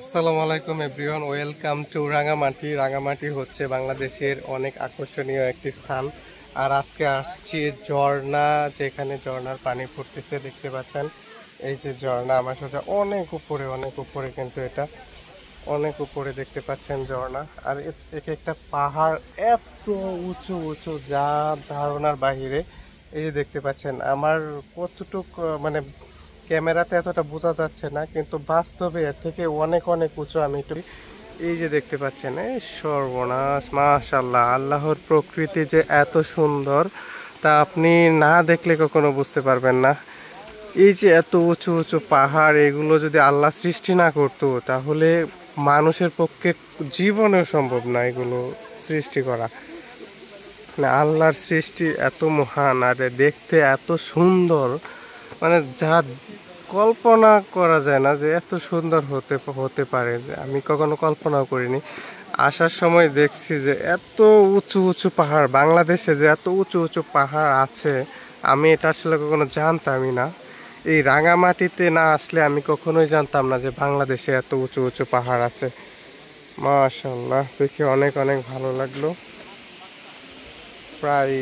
আসসালামু আলাইকুম everyone, welcome to Rangamati. Rangamati হচ্ছে বাংলাদেশের অনেক আকর্ষণীয় একটি স্থান। আর আজকে আসছি ঝর্ণা, যেখানে ঝর্ণার পানি পড়তেছে দেখতে পাচ্ছেন। এই যে ঝর্ণা আমার সোজা অনেক উপরে, অনেক উপরে, কিন্তু এটা অনেক উপরে দেখতে পাচ্ছেন ঝর্ণা। আর এক একটা পাহাড় এত উঁচু উঁচু, যা ধারণার বাহিরে। এই যে দেখতে পাচ্ছেন, আমার কতটুক মানে ক্যামেরাতে এতটা বোঝা যাচ্ছে না, কিন্তু বাস্তবে এর থেকে অনেক অনেক উঁচু। আমি একটু এই যে দেখতে পাচ্ছেন, এই সর্বনাশ, মাশাআল্লাহ, আল্লাহর প্রকৃতি যে এত সুন্দর তা আপনি না দেখলে কখনো বুঝতে পারবেন না। এই যে এত উঁচু উঁচু পাহাড়, এগুলো যদি আল্লাহ সৃষ্টি না করতো তাহলে মানুষের পক্ষে জীবনেও সম্ভব না এগুলো সৃষ্টি করা। না, আল্লাহর সৃষ্টি এত মহান আর দেখতে এত সুন্দর, মানে যা কল্পনা করা যায় না যে এত সুন্দর হতে হতে পারে। আমি কখনো কল্পনাও করিনি। আসার সময় দেখছি যে এত উঁচু উঁচু পাহাড়, বাংলাদেশে যে এত উঁচু উঁচু পাহাড় আছে আমি এটা আসলে কখনো জানতামই না। এই রাঙামাটিতে না আসলে আমি কখনোই জানতাম না যে বাংলাদেশে এত উঁচু উঁচু পাহাড় আছে। মাশাআল্লাহ, দেখে অনেক অনেক ভালো লাগলো। প্রায়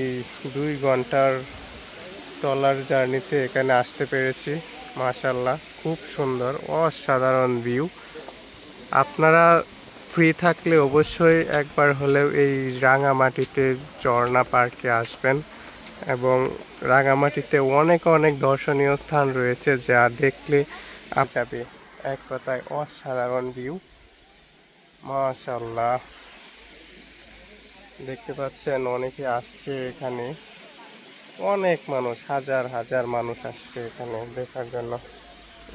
2 ঘন্টার ট্রলার জার্নিতে এখানে আসতে পেরেছি। মাশাআল্লাহ, খুব সুন্দর, অসাধারণ ভিউ। আপনারা ফ্রি থাকলে অবশ্যই একবার হলেও এই রাঙামাটিতে ঝর্ণা পার্কে আসবেন। এবং রাঙামাটিতে অনেক অনেক দর্শনীয় স্থান রয়েছে যা দেখলে যাবে। এক কথায় অসাধারণ ভিউ। মাশাআল্লাহ, দেখতে পাচ্ছেন অনেকে আসছে এখানে, অনেক মানুষ, হাজার হাজার মানুষ আসছে এখানে দেখার জন্য।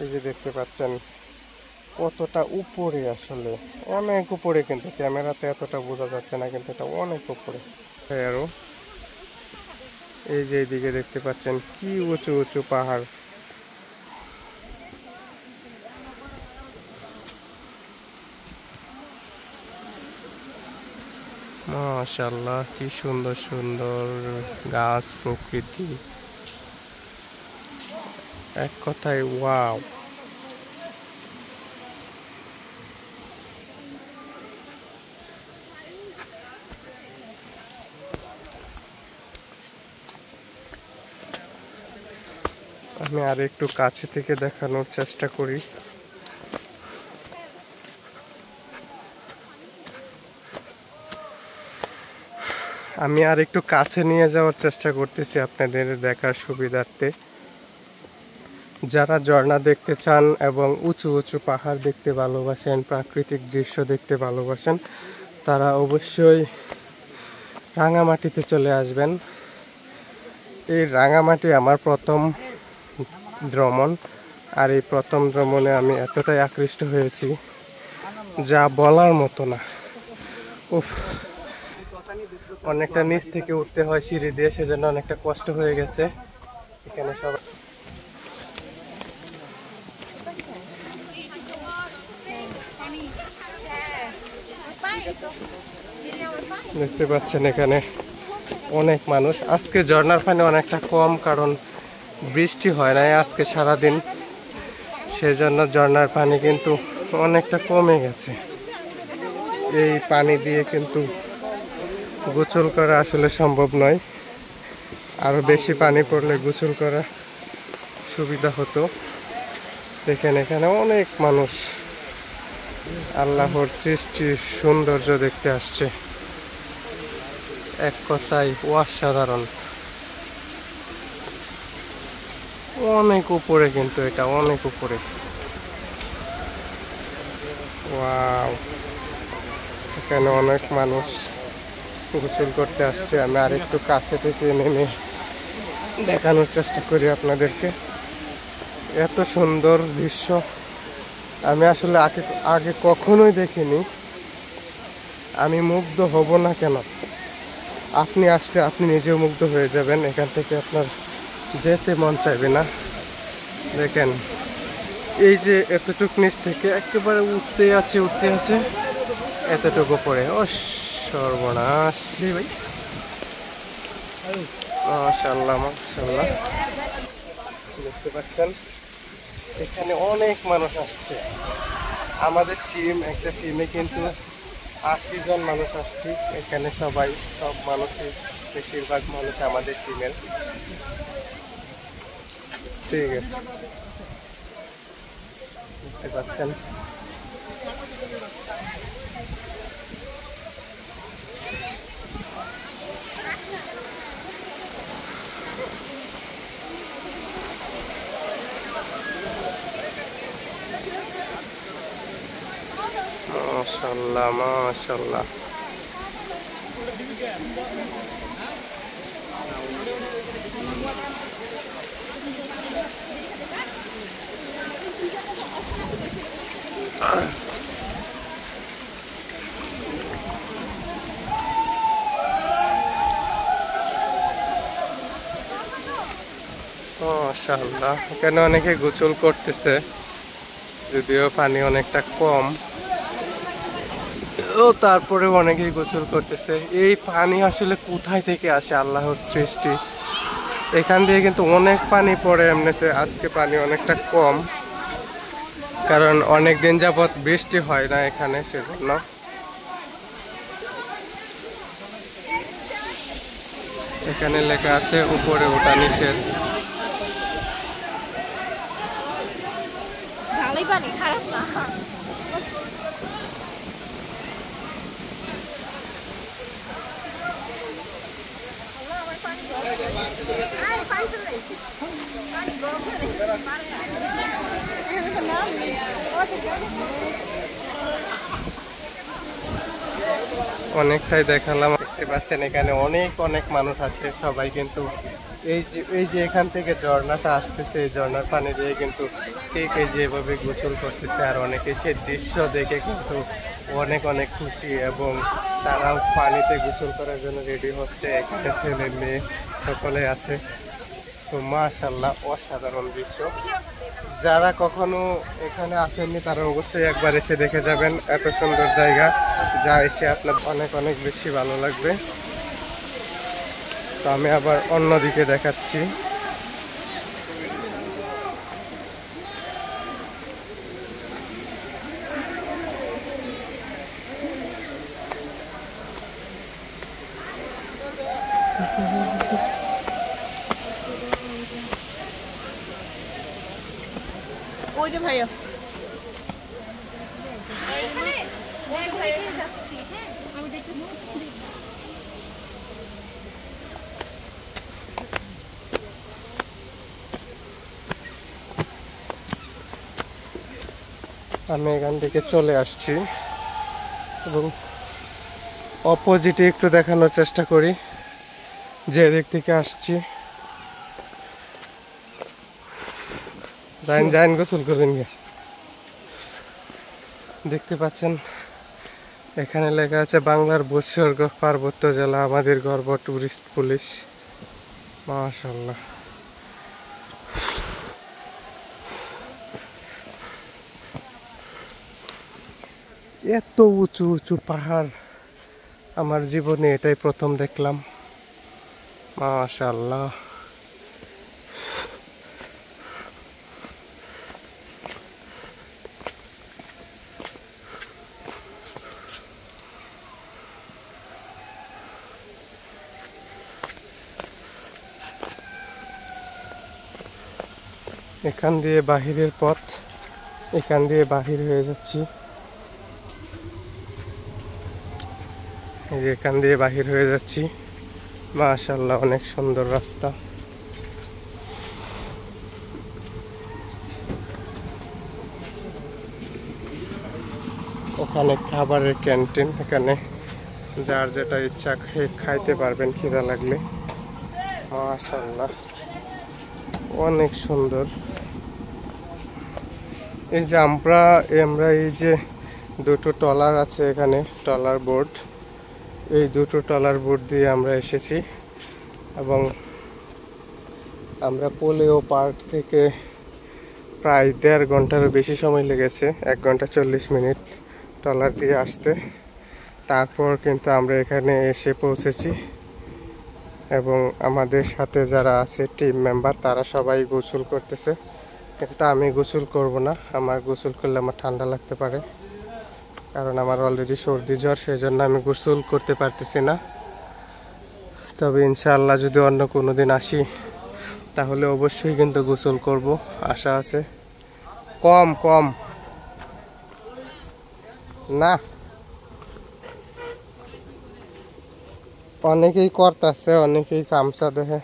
এই যে দেখতে পাচ্ছেন কতটা উপরে, আসলে অনেক উপরে, কিন্তু ক্যামেরাতে এতটা বোঝা যাচ্ছে না, কিন্তু এটা অনেক উপরে। আরো এই যে এইদিকে দেখতে পাচ্ছেন কি উঁচু উঁচু পাহাড়। মাশাআল্লাহ, কি সুন্দর সুন্দর গাছ, প্রকৃতি, এক কথায় ওয়াও। আমি আর একটু কাছে থেকে দেখানোর চেষ্টা করি। আমি আর একটু কাছে নিয়ে যাওয়ার চেষ্টা করতেছি আপনাদের দেখার সুবিধার্থে। যারা ঝর্ণা দেখতে চান এবং উঁচু উঁচু পাহাড় দেখতে ভালোবাসেন, প্রাকৃতিক দৃশ্য দেখতে ভালোবাসেন, তারা অবশ্যই রাঙামাটিতে চলে আসবেন। এই রাঙামাটি আমার প্রথম ভ্রমণ, আর এই প্রথম ভ্রমণে আমি এতটাই আকৃষ্ট হয়েছি যা বলার মতো না। উফ, অনেকটা নিচ থেকে উঠতে হয় সিঁড়ি দিয়ে, সেজন্য অনেকটা কষ্ট হয়ে গেছে। এখানে সবাই দেখতে পাচ্ছেন এখানে অনেক মানুষ। আজকে ঝর্ণার পানি অনেকটা কম, কারণ বৃষ্টি হয় নাই আজকে সারাদিন, সেজন্য ঝর্ণার পানি কিন্তু অনেকটা কমে গেছে। এই পানি দিয়ে কিন্তু গোসল করা আসলে সম্ভব নয়, আরো বেশি পানি পড়লে গোসল করা সুবিধা হতো। দেখেন এখানে অনেক মানুষ আল্লাহর সৃষ্টির সৌন্দর্য দেখতে আসছে। এক কথায় অসাধারণ, অনেক উপরে, কিন্তু এটা অনেক উপরে। ওয়াও, এখানে অনেক মানুষ গোসল করতে আসছে। আমি আর একটু কাছে থেকে নেমে দেখানোর চেষ্টা করি আপনাদেরকে। এত সুন্দর দৃশ্য আমি আসলে আগে আগে কখনোই দেখিনি। আমি মুগ্ধ হব না কেন? আপনি আসলে আপনি নিজেও মুগ্ধ হয়ে যাবেন, এখান থেকে আপনার যেতে মন চাইবে না। দেখেন এই যে এতটুকু নিচ থেকে একেবারে উঠতে আছে উঠতে আছে, এতটুকু পরে, ও সর্বনাশ ভাই। মাশাআল্লাহ, মাশাআল্লাহ, দেখতে পাচ্ছেন এখানে অনেক মানুষ আসছে। আমাদের একটা টিমে কিন্তু 80 জন মানুষ আসছি এখানে। সব মানুষই, বেশিরভাগ মানুষ আমাদের টিমের। ঠিক আছে, দেখতে পাচ্ছেন। মাশাআল্লাহ মাশাআল্লাহ। মাশাআল্লাহ, এখানে অনেকে গোসল করতেছে, যদিও পানি অনেকটা কম, ও তারপরে অনেকেই গোসল করতেছে। এই পানি আসলে কোথায় থেকে আসে? আল্লাহর সৃষ্টি। এখান দিয়ে কিন্তু অনেক পানি পড়ে এমনিতে, আজকে পানি অনেকটা কম, কারণ অনেক দিন যাবৎ বৃষ্টি হয় না এখানে, সেজন্য। এখানে লেখা আছে উপরে ওঠা নিষেধ। খারাপ না। অনেকটাই দেখালাম। দেখতে পাচ্ছেন এখানে অনেক মানুষ আছে, সবাই কিন্তু এই যে এখান থেকে ঝর্ণাটা আসতেছে, এই ঝর্ণার পানি দিয়ে কিন্তু ঠিক এই যে এভাবে গোসল করতেছে। আর অনেকে সেই দৃশ্য দেখে কিন্তু অনেক খুশি, এবং তারাও পানিতে গোসল করার জন্য রেডি হচ্ছে। এখানে ছেলে মেয়ে সকলে আছে। তো মাশাআল্লাহ, অসাধারণ দৃশ্য। যারা কখনো এখানে আসেননি তারা অবশ্যই একবার এসে দেখে যাবেন। এত সুন্দর জায়গা, যা এসে আপনার অনেক বেশি ভালো লাগবে। তো আমি আবার অন্যদিকে দেখাচ্ছি। ওই যে ভাইয়া, আমি এখান থেকে চলে আসছি এবং অপোজিটে একটু দেখানোর চেষ্টা করি যে দিক থেকে আসছি। যাইন গোসল করবেন গিয়ে। দেখতে পাচ্ছেন এখানে লেখা আছে বাংলার বৎসর্গ পার্বত্য জেলা আমাদের গর্ব টুরিস্ট পুলিশ। মাশাআল্লাহ, এত উঁচু পাহাড় আমার জীবনে এটাই প্রথম দেখলাম। মাশাআল্লাহ, এখান দিয়ে বাহিরের পথ, এখান দিয়ে বাহির হয়ে যাচ্ছি। এখান দিয়ে বাহির হয়ে যাচ্ছি। মাশাআল্লাহ, অনেক সুন্দর রাস্তা। ওখানে খাবারের ক্যান্টিন, এখানে যার যেটা ইচ্ছা খাইতে পারবেন খিদা লাগলে। মাশাআল্লাহ, অনেক সুন্দর। এই যে আমরা এই যে দুটো ট্রলার আছে এখানে, ট্রলার বোট, এই দুটো ট্রলার বোট দিয়ে আমরা এসেছি এবং আমরা পোলিও পার্ক থেকে প্রায় 1.5 ঘন্টারও বেশি সময় লেগেছে, 1 ঘন্টা 40 মিনিট ট্রলার দিয়ে আসতে। তারপর কিন্তু আমরা এখানে এসে পৌঁছেছি এবং আমাদের সাথে যারা আছে টিম মেম্বার তারা সবাই গোসল করতেছে। কিন্তু আমি গোসল করব না, আমার গোসল করলে আমার ঠান্ডা লাগতে পারে, কারণ আমার অলরেডি সর্দি জ্বর, সেই জন্য আমি গোসল করতে পারতেছি না। তবে ইনশাআল্লাহ যদি অন্য কোনো দিন আসি তাহলে অবশ্যই কিন্তু গোসল করব, আশা আছে। কম কম না, অনেকেই করতেছে, অনেকেই চামচা দেখে